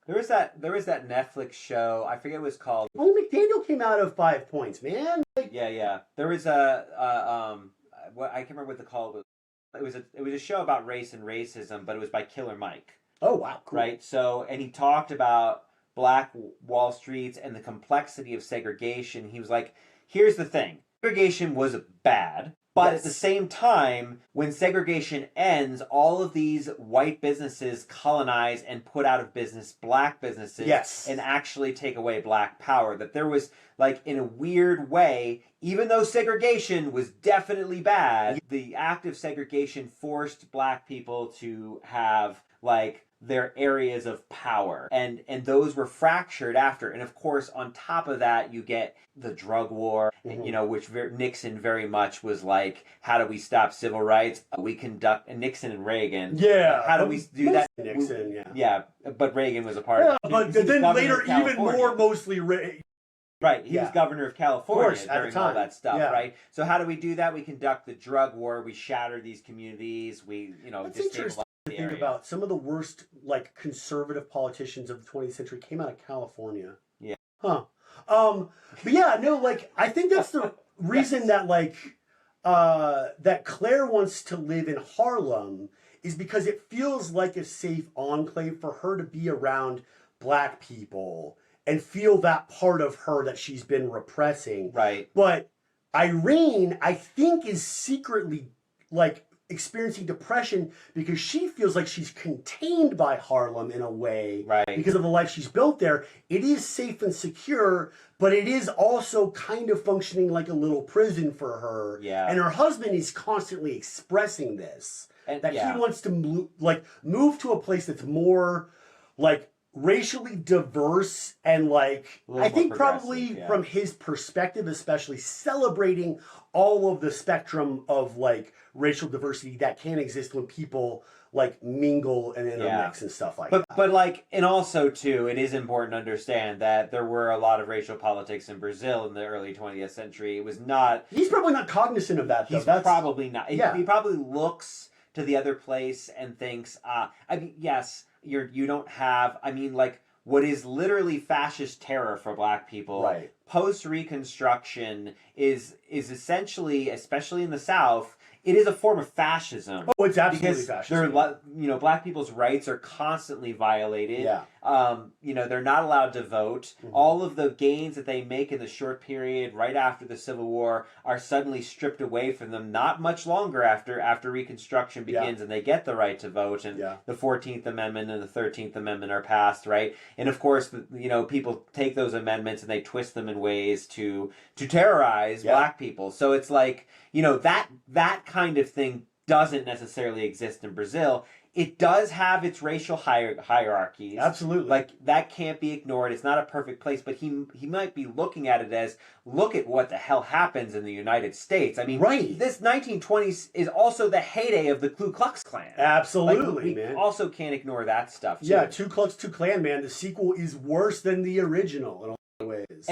There was that Netflix show. I forget what it was called. Only McDaniel came out of 5 points, man. Yeah. There was what I can't remember what the call was. It was a show about race and racism, but it was by Killer Mike. Oh wow, cool. Right. So, and he talked about Black Wall Streets and the complexity of segregation. He was like, "Here's the thing: segregation was bad." But at the same time, when segregation ends, all of these white businesses colonize and put out of business black businesses and actually take away black power. That there was, like, in a weird way, even though segregation was definitely bad, the act of segregation forced black people to have, like, their areas of power, and those were fractured after. And of course, on top of that, you get the drug war, you know, which Nixon very much was like, how do we stop civil rights? We conduct, and Nixon and Reagan, how do we do that? Nixon, but Reagan was a part of it. But then later, even more mostly Right, he was governor of California during all that stuff, Yeah. right? So how do we do that? We conduct the drug war, we shatter these communities, we, you know, destabilize the think area. about some of the worst, like, conservative politicians of the 20th century came out of California. Yeah. Huh. But yeah, no, like, I think that's the reason that, like, that Claire wants to live in Harlem is because it feels like a safe enclave for her to be around black people and feel that part of her that she's been repressing. Right. But Irene, I think, is secretly, like, experiencing depression because she feels like she's contained by Harlem in a way, right, because of the life she's built there. It is safe and secure, but it is also kind of functioning like a little prison for her. Yeah. And her husband is constantly expressing this, and, that he wants to move to a place that's more, like, racially diverse and, like, I think probably from his perspective, especially celebrating all of the spectrum of, like, racial diversity that can exist when people, like, mingle and intermix and stuff like that. But like, and also too, it is important to understand that there were a lot of racial politics in Brazil in the early 20th century. It was not. He's probably not cognizant of that, though. He's probably not. He probably looks to the other place and thinks, I mean, yes, you don't have, I mean, like, what is literally fascist terror for black people, post-Reconstruction is essentially, especially in the South, it is a form of fascism. Oh, it's absolutely fascism. You know, black people's rights are constantly violated. Yeah. You know, they're not allowed to vote. Mm-hmm. All of the gains that they make in the short period right after the Civil War are suddenly stripped away from them not much longer after Reconstruction begins and they get the right to vote, and the 14th Amendment and the 13th Amendment are passed, right? And of course, you know, people take those amendments and they twist them in ways to terrorize black people. So it's like, you know, that kind of thing doesn't necessarily exist in Brazil. It does have its racial hierarchies. Absolutely. Like, that can't be ignored. It's not a perfect place, but he might be looking at it as, look at what the hell happens in the United States. I mean, this 1920s is also the heyday of the Ku Klux Klan. Absolutely, man. We also can't ignore that stuff, too. Yeah, Ku Klux Klan, man. The sequel is worse than the original in a lot of ways.